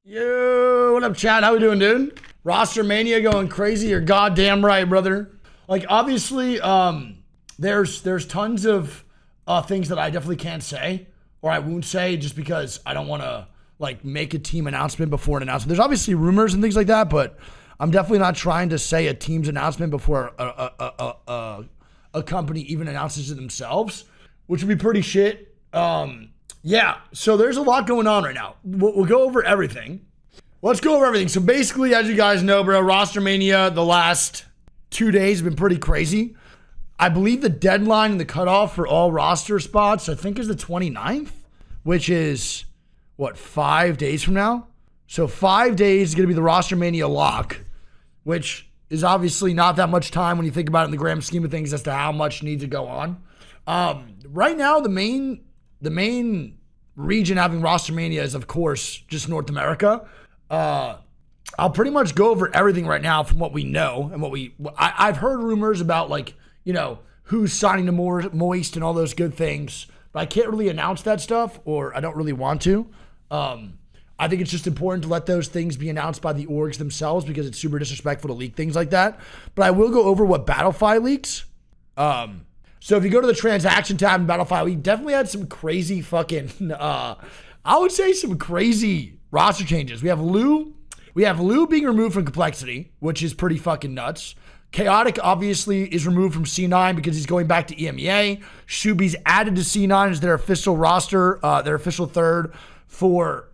Yo, what up, Chad? How we doing, dude? Rostermania going crazy. You're goddamn right, brother. Like, obviously, there's tons of things that I definitely can't say or I won't say just because I don't want to like make a team announcement before an announcement. There's obviously rumors and things like that, but I'm definitely not trying to say a team's announcement before a company even announces it themselves, which would be pretty shit. Yeah, so there's a lot going on right now. We'll go over everything. Let's go over everything. So basically, as you guys know, bro, Rostermania, the last 2 days have been pretty crazy. I believe the deadline and the cutoff for all roster spots, I think, is the 29th, which is, 5 days from now? So 5 days is going to be the Rostermania lock, which is obviously not that much time when you think about it in the grand scheme of things as to how much needs to go on. Right now, the main region having Rostermania is, of course, just North America. I'll pretty much go over everything right now from what we know and I've heard rumors about, like, you know, who's signing to Moist and all those good things, but I can't really announce that stuff, or I don't really want to. I think it's just important to let those things be announced by the orgs themselves because it's super disrespectful to leak things like that. But I will go over what Battlefy leaks. So if you go to the transaction tab in Battlefy, we definitely had some crazy fucking, I would say some crazy roster changes. We have Lou being removed from Complexity, which is pretty fucking nuts. Chaotic obviously is removed from C9 because he's going back to EMEA. Shuby's added to C9 as their official roster, their official third for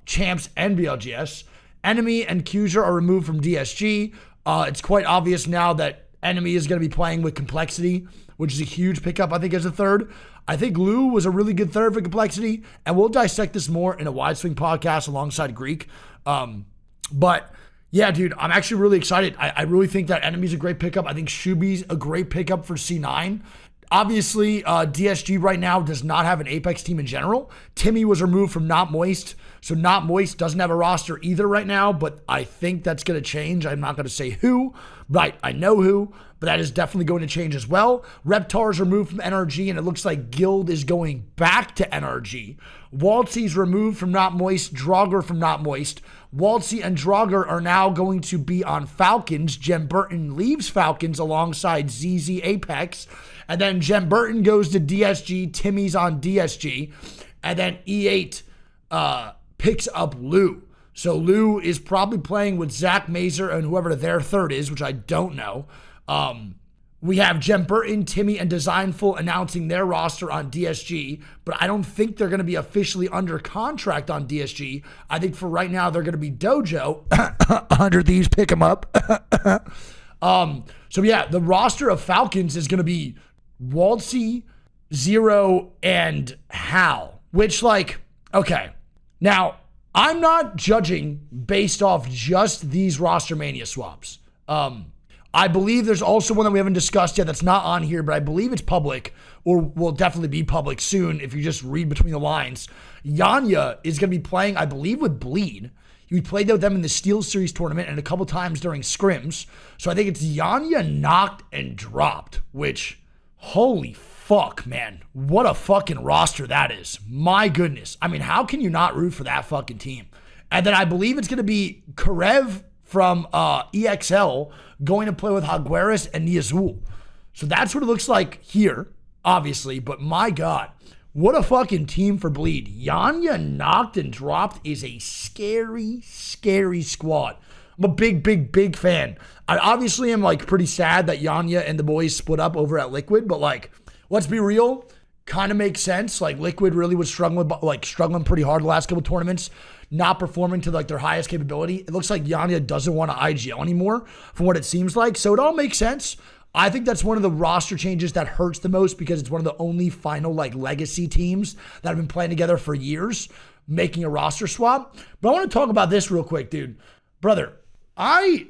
Champs and BLGS. Enemy and Cuser are removed from DSG. It's quite obvious now that Enemy is going to be playing with Complexity, which is a huge pickup, I think, as a third. I think Lou was a really good third for Complexity, and we'll dissect this more in a Wide Swing podcast alongside Greek. But yeah, dude, I'm actually really excited. I really think that Enemy's a great pickup. I think Shuby's a great pickup for C9. Obviously, DSG right now does not have an Apex team in general. Timmy was removed from Not Moist, so Not Moist doesn't have a roster either right now, but I think that's going to change. I'm not going to say who, but I know who, but that is definitely going to change as well. Reptar's removed from NRG, and it looks like Guild is going back to NRG. Waltzy's removed from Not Moist, Draugr from Not Moist. Waltzy and Draugr are now going to be on Falcons. Jem Burton leaves Falcons alongside ZZ Apex. And then Jem Burton goes to DSG. Timmy's on DSG. And then E8 picks up Lou. So Lou is probably playing with Zach Mazer and whoever their third is, which I don't know. We have Jem Burton, Timmy, and Designful announcing their roster on DSG, but I don't think they're going to be officially under contract on DSG. I think for right now, they're going to be Dojo. 100 Thieves, pick them up. So yeah, the roster of Falcons is going to be Waltzy, Zero, and Hal, which, like, okay. Now, I'm not judging based off just these Rostermania swaps. I believe there's also one that we haven't discussed yet that's not on here, but I believe it's public, or will definitely be public soon if you just read between the lines. Yanya is going to be playing, I believe, with Bleed. He played with them in the Steel Series tournament and a couple times during scrims. So I think it's Yanya knocked and dropped, which, holy fuck, man. What a fucking roster that is. My goodness. I mean, how can you not root for that fucking team? And then I believe it's going to be Karev from EXL going to play with Jaguares and Niazul. So that's what it looks like here, obviously. But my God, what a fucking team for Bleed. Yanya knocked and dropped is a scary, scary squad. I'm a big fan. I obviously am, like, pretty sad that Yanya and the boys split up over at Liquid, but, like, let's be real, kind of makes sense. Like, Liquid really was struggling pretty hard the last couple tournaments, not performing to, like, their highest capability. It looks like Yanya doesn't want to IGL anymore from what it seems like. So it all makes sense. I think that's one of the roster changes that hurts the most because it's one of the only final, like, legacy teams that have been playing together for years, making a roster swap. But I want to talk about this real quick, dude. Brother, I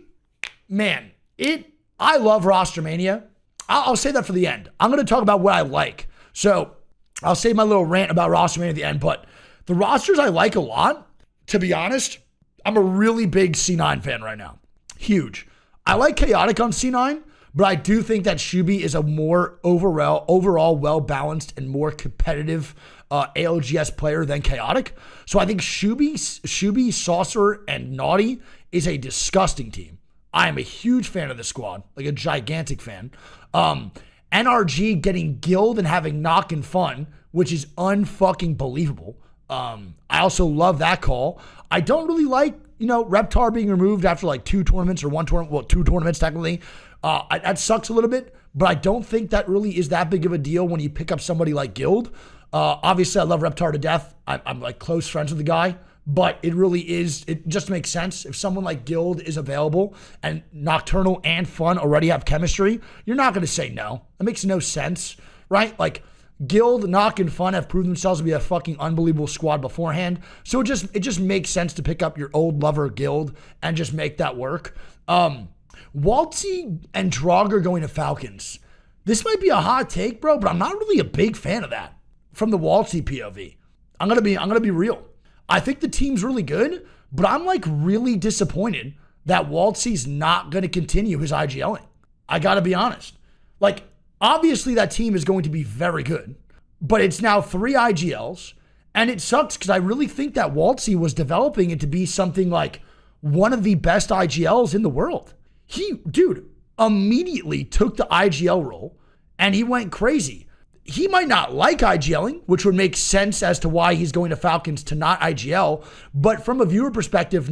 love Rostermania. I'll say that for the end. I'm going to talk about what I like. So I'll save my little rant about Rostermania at the end, but the rosters I like a lot, to be honest. I'm a really big C9 fan right now. Huge. I like Chaotic on C9, But I do think that Shuby is a more overall well-balanced and more competitive ALGS player than Chaotic. So I think Shuby, Saucer, and Naughty is a disgusting team. I am a huge fan of the squad, like a gigantic fan. NRG getting Guild and having Knock and Fun, which is unfucking believable. I also love that call. I don't really like, Reptar being removed after like 2 tournaments or 1 tournament, well, 2 tournaments technically. That sucks a little bit, but I don't think that really is that big of a deal when you pick up somebody like Guild. Obviously, I love Reptar to death. I'm like close friends with the guy, but it just makes sense. If someone like Guild is available and Nocturnal and Fun already have chemistry, you're not going to say no. That makes no sense, right? Like, Guild, Knock, and Fun have proven themselves to be a fucking unbelievable squad beforehand. So it just makes sense to pick up your old lover Guild and just make that work. Waltzy and Draugr going to Falcons. This might be a hot take, bro, but I'm not really a big fan of that from the Waltzy POV. I'm gonna be real. I think the team's really good, but I'm like really disappointed that Waltzy's not gonna continue his IGLing. I gotta be honest. Like, obviously that team is going to be very good, but it's now 3 IGLs, and it sucks because I really think that Waltzy was developing it to be something like one of the best IGLs in the world. He, dude, immediately took the IGL role and he went crazy. He might not like IGLing, which would make sense as to why he's going to Falcons to not IGL, but from a viewer perspective,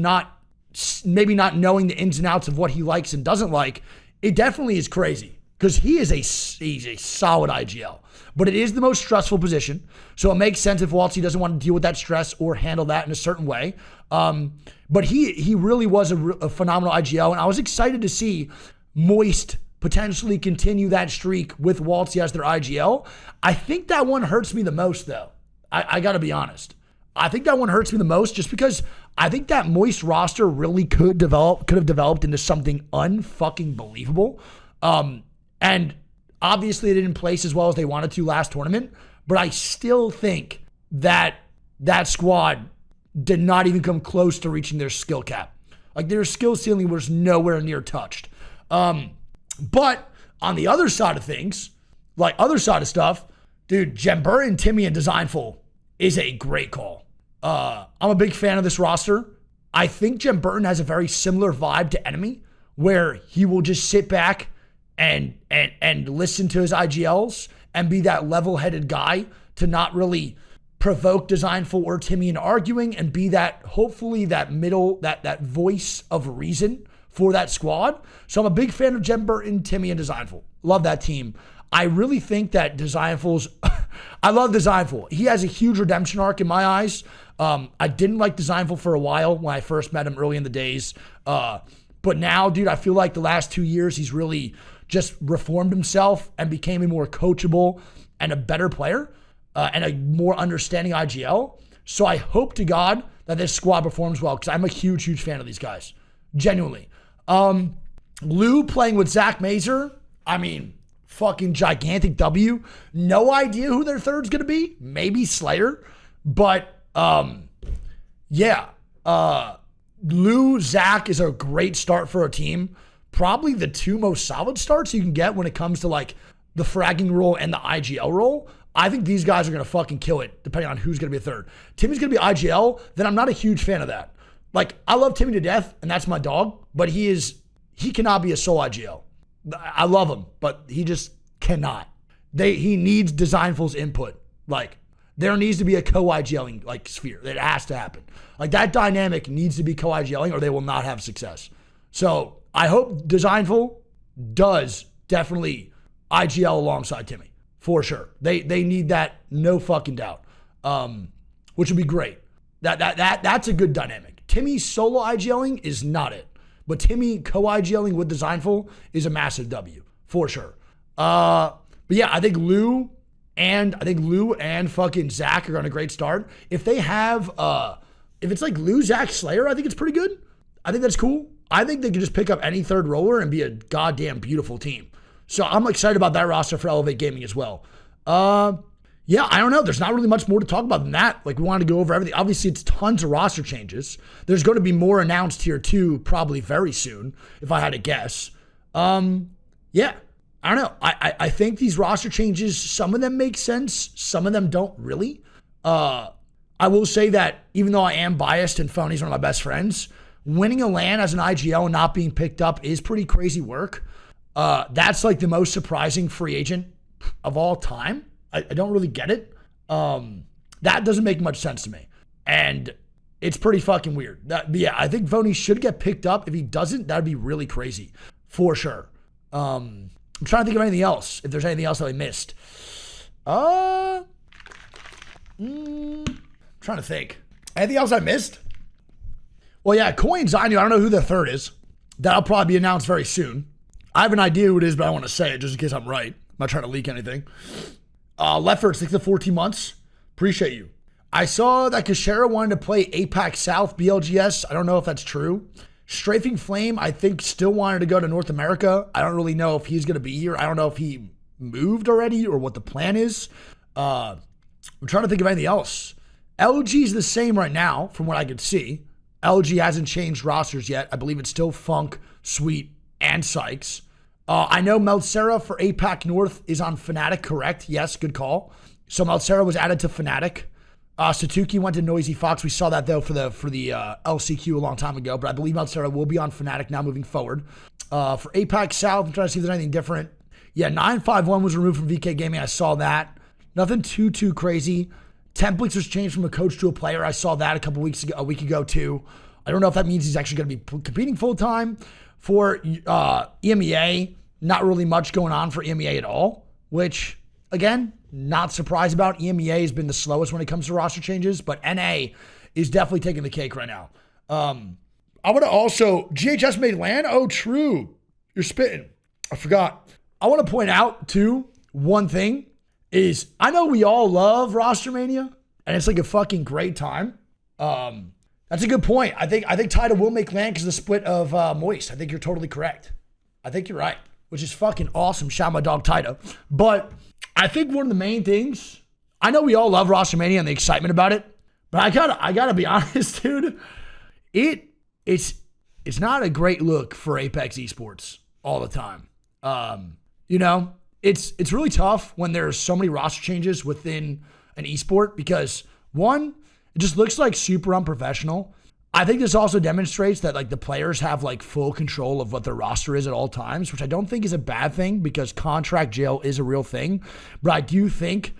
maybe not knowing the ins and outs of what he likes and doesn't like, it definitely is crazy because he's a solid IGL. But it is the most stressful position, so it makes sense if Waltzy doesn't want to deal with that stress or handle that in a certain way. But he really was a phenomenal IGL, and I was excited to see Moist potentially continue that streak with Waltzy as their IGL. I think that one hurts me the most, though. I got to be honest. I think that one hurts me the most just because I think that Moist roster really could have developed into something unfucking believable. And obviously it didn't place as well as they wanted to last tournament, but I still think that squad did not even come close to reaching their skill cap. Like, their skill ceiling was nowhere near touched. But on the other side of things, like other side of stuff, dude, Jember, Timmy, and Designful is a great call. I'm a big fan of this roster. I think Jember has a very similar vibe to Enemy, where he will just sit back and listen to his IGLs and be that level-headed guy to not really provoke Designful or Timmy in arguing and be that, hopefully, that middle, that voice of reason for that squad. So I'm a big fan of Jem Burton, Timmy, and Designful. Love that team. I really think that Designful's... I love Designful. He has a huge redemption arc in my eyes. I didn't like Designful for a while when I first met him early in the days. But now, dude, I feel like the last 2 years, he's really just reformed himself and became a more coachable and a better player and a more understanding IGL. So I hope to God that this squad performs well because I'm a huge, huge fan of these guys. Genuinely. Lou playing with Zach Mazer. I mean, fucking gigantic W. No idea who their third's going to be. Maybe Slayer. But, yeah. Lou, Zach is a great start for a team. Probably the 2 most solid starts you can get when it comes to like the fragging role and the IGL role. I think these guys are going to fucking kill it depending on who's going to be a third. Timmy's going to be IGL, then I'm not a huge fan of that. Like, I love Timmy to death, and that's my dog, but he cannot be a sole IGL. I love him, but he just cannot. He needs Designful's input. Like, there needs to be a co-IGLing like sphere. It has to happen. Like, that dynamic needs to be co-IGLing or they will not have success. So I hope Designful does definitely IGL alongside Timmy. For sure. They need that, no fucking doubt. Which would be great. That's a good dynamic. Timmy solo IGLing is not it. But Timmy co-IGLing with Designful is a massive W. For sure. But yeah, I think Lou and fucking Zach are on a great start. If they have, if it's like Lou, Zach, Slayer, I think it's pretty good. I think that's cool. I think they can just pick up any third roller and be a goddamn beautiful team. So I'm excited about that roster for Elevate Gaming as well. Yeah, I don't know. There's not really much more to talk about than that. Like, we wanted to go over everything. Obviously, it's tons of roster changes. There's going to be more announced here too, probably very soon, if I had to guess. yeah, I don't know. I think these roster changes, some of them make sense, some of them don't really. I will say that even though I am biased and Phony's one of my best friends, winning a LAN as an IGL and not being picked up is pretty crazy work. That's like the most surprising free agent of all time. I don't really get it. That doesn't make much sense to me. And it's pretty fucking weird. Yeah, I think Phony should get picked up. If he doesn't, that'd be really crazy. For sure. I'm trying to think of anything else. If there's anything else that I missed. Trying to think. Anything else I missed? Well, yeah, Coins, I don't know who the third is. That'll probably be announced very soon. I have an idea who it is, but I don't want to say it just in case I'm right. I'm not trying to leak anything. Leffert, 6 to 14 months. Appreciate you. I saw that Kashera wanted to play APAC South BLGS. I don't know if that's true. Strafing Flame, I think, still wanted to go to North America. I don't really know if he's going to be here. I don't know if he moved already or what the plan is. I'm trying to think of anything else. LG's the same right now from what I could see. LG hasn't changed rosters yet. I believe it's still Funk, Sweet, and Sykes. I know Melcera for APAC North is on Fnatic, correct? Yes, good call. So Melcera was added to Fnatic. Satuki went to Noisy Fox. We saw that though for the LCQ a long time ago, but I believe Melcera will be on Fnatic now moving forward. For APAC South, I'm trying to see if there's anything different. Yeah, 951 was removed from VK Gaming. I saw that. Nothing too crazy. Templates was changed from a coach to a player. I saw that a week ago too. I don't know if that means he's actually going to be competing full time. For EMEA, not really much going on for EMEA at all, which again, not surprised about. EMEA has been the slowest when it comes to roster changes, but NA is definitely taking the cake right now. I want to also, GHS made LAN. Oh, true. You're spitting. I forgot. I want to point out too, one thing is I know we all love Rostermania and it's like a fucking great time. That's a good point. I think Tida will make LAN because of the split of Moist. I think you're totally correct. I think you're right, which is fucking awesome. Shout out my dog Tida. But I think one of the main things, I know we all love Rostermania and the excitement about it, but I gotta be honest, dude. It's not a great look for Apex Esports all the time. It's really tough when there's so many roster changes within an esport because one, it just looks like super unprofessional. I think this also demonstrates that like the players have like full control of what their roster is at all times, which I don't think is a bad thing because contract jail is a real thing. But I do think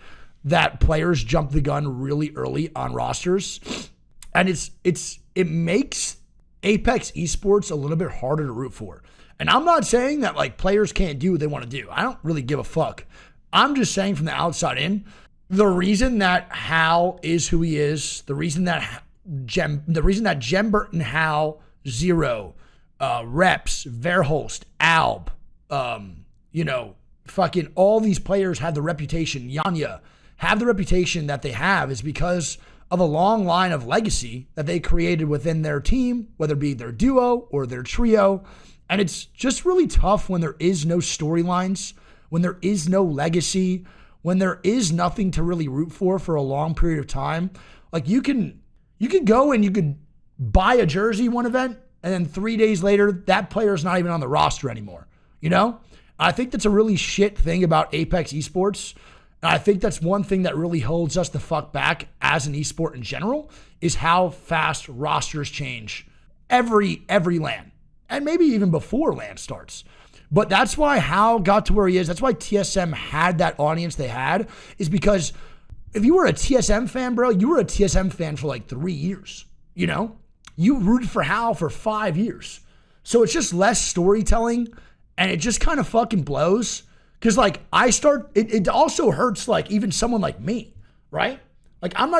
that players jump the gun really early on rosters. And it makes Apex Esports a little bit harder to root for. And I'm not saying that like players can't do what they want to do. I don't really give a fuck. I'm just saying from the outside in, the reason that Hal is who he is, the reason that Jem Burton, Hal, Zero, Reps, Verholst, Alb, fucking all these players have the reputation, Yanya, have the reputation that they have is because of a long line of legacy that they created within their team, whether it be their duo or their trio. And it's just really tough when there is no storylines, when there is no legacy, when there is nothing to really root for a long period of time. Like you can go and you could buy a jersey one event, and then 3 days later, that player is not even on the roster anymore. I think that's a really shit thing about Apex Esports. And I think that's one thing that really holds us the fuck back as an esport in general is how fast rosters change every LAN. And maybe even before LAN starts. But that's why Hal got to where he is. That's why TSM had that audience they had, is because if you were a TSM fan, bro, you were a TSM fan for like 3 years. You rooted for Hal for 5 years. So it's just less storytelling and it just kind of fucking blows. Cause like it also hurts like even someone like me, right? Like I'm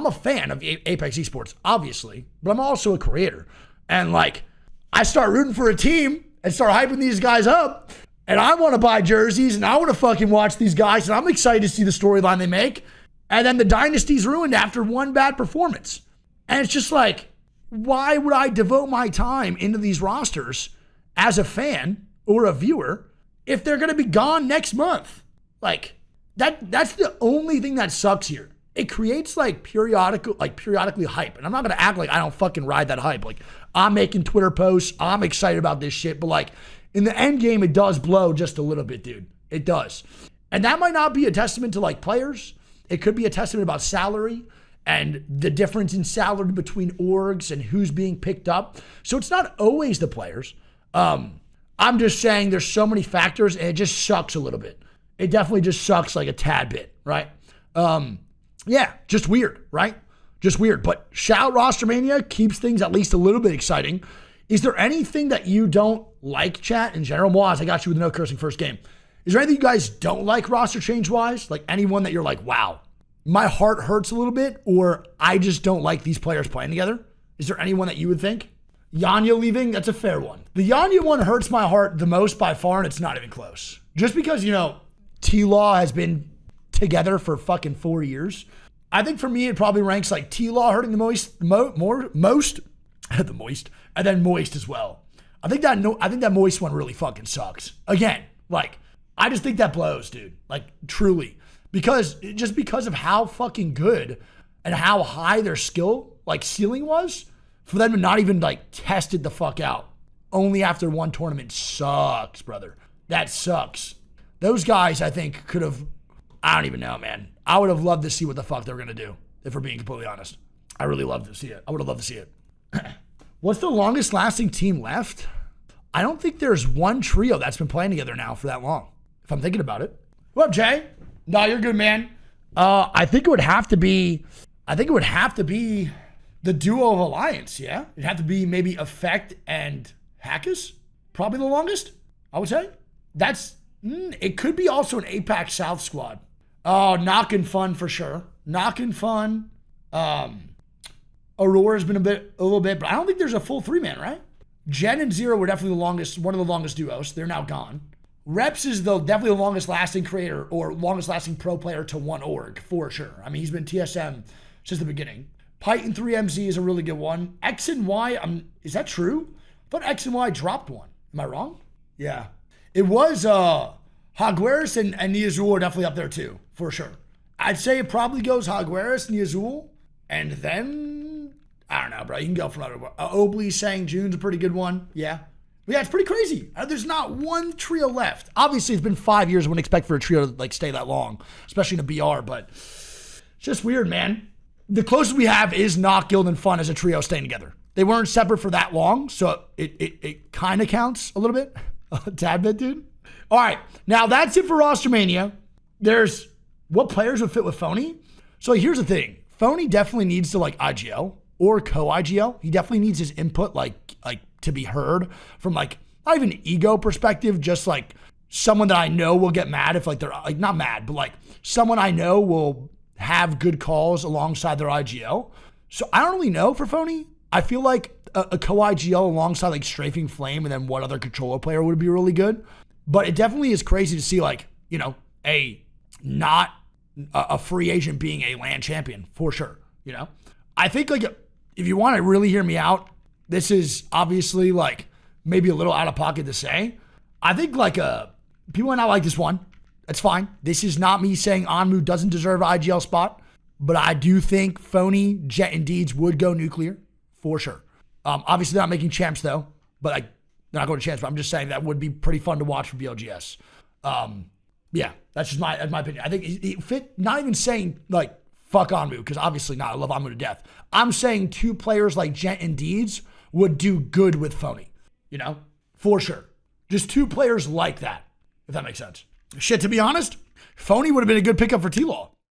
a fan of Apex Esports, obviously, but I'm also a creator. And like I start rooting for a team and start hyping these guys up. And I want to buy jerseys and I want to fucking watch these guys. And I'm excited to see the storyline they make. And then the dynasty's ruined after one bad performance. And it's just like, why would I devote my time into these rosters as a fan or a viewer if they're going to be gone next month? Like that's the only thing that sucks here. It creates like periodically hype. And I'm not going to act like I don't fucking ride that hype. Like I'm making Twitter posts. I'm excited about this shit. But like in the end game, it does blow just a little bit, dude. It does. And that might not be a testament to like players. It could be a testament about salary and the difference in salary between orgs and who's being picked up. So it's not always the players. I'm just saying there's so many factors and it just sucks a little bit. It definitely just sucks like a tad bit, right? Yeah, just weird, right? Just weird. But shout Rostermania keeps things at least a little bit exciting. Is there anything that you don't like, chat, in general? Moaz, I got you with no cursing first game. Is there anything you guys don't like roster change-wise? Like anyone that you're like, wow, my heart hurts a little bit, or I just don't like these players playing together? Is there anyone that you would think? Yanya leaving, that's a fair one. The Yanya one hurts my heart the most by far, and it's not even close. Just because, you know, T-Law has been together for fucking 4 years. I think for me, it probably ranks like T-Law hurting the most, the moist, and then Moist as well. I think that Moist one really fucking sucks. Again, like, I just think that blows, dude. Like, truly. Because of how fucking good and how high their skill, like, ceiling was, for them to not even, like, test it the fuck out. Only after one tournament sucks, brother. That sucks. Those guys, I think, could have, I don't even know, man. I would have loved to see what the fuck they were going to do, if we're being completely honest. I really loved to see it. I would have loved to see it. What's the longest lasting team left? I don't think there's one trio that's been playing together now for that long, if I'm thinking about it. What up, Jay? No, you're good, man. I think it would have to be the duo of Alliance, yeah? It'd have to be maybe Effect and Hackus. Probably the longest, I would say. It could be also an APAC South squad. Oh, Knockin' Fun for sure. Knockin' Fun. Aurora's been a little bit, but I don't think there's a full 3-man, right? Jen and Zero were definitely one of the longest duos. They're now gone. Reps is definitely the longest lasting creator or longest lasting pro player to one org, for sure. I mean, he's been TSM since the beginning. Python 3MZ is a really good one. X and Y, is that true? I thought X and Y dropped one. Am I wrong? Yeah. It was Hogwaris and Niazul are definitely up there too, for sure. I'd say it probably goes Hogwaris, Niazul, and then, I don't know, bro. You can go from other. Obley saying June's a pretty good one. Yeah. But yeah, it's pretty crazy. There's not one trio left. Obviously, it's been 5 years. I wouldn't expect for a trio to like stay that long, especially in a BR, but it's just weird, man. The closest we have is Knock, Guild, and Fun as a trio staying together. They weren't separate for that long, so it kind of counts a little bit. A tad bit, dude. All right, now that's it for Rostermania. There's what players would fit with Phony. So here's the thing. Phony definitely needs to like IGL or co-IGL. He definitely needs his input like to be heard from like not even an ego perspective, just like someone that I know will get mad if like they're like not mad, but like someone I know will have good calls alongside their IGL. So I don't really know for Phony. I feel like a co-IGL alongside like Strafing Flame and then what other controller player would be really good. But it definitely is crazy to see like, you know, not a free agent being a LAN champion for sure. You know, I think like if you want to really hear me out, this is obviously like maybe a little out of pocket to say. I think like people might not like this one. That's fine. This is not me saying Anmu doesn't deserve an IGL spot, but I do think Phony, Jet, and Deeds would go nuclear for sure. Obviously they're not making champs though, but like they're not going to champs, but I'm just saying that would be pretty fun to watch for BLGS. Yeah, that's just my opinion. I think it fit, not even saying like fuck Anmu, because obviously not. I love Anmu to death. I'm saying two players like Jet and Deeds would do good with Phony, you know, for sure. Just two players like that, if that makes sense. Shit, to be honest, Phony would have been a good pickup for T-Law.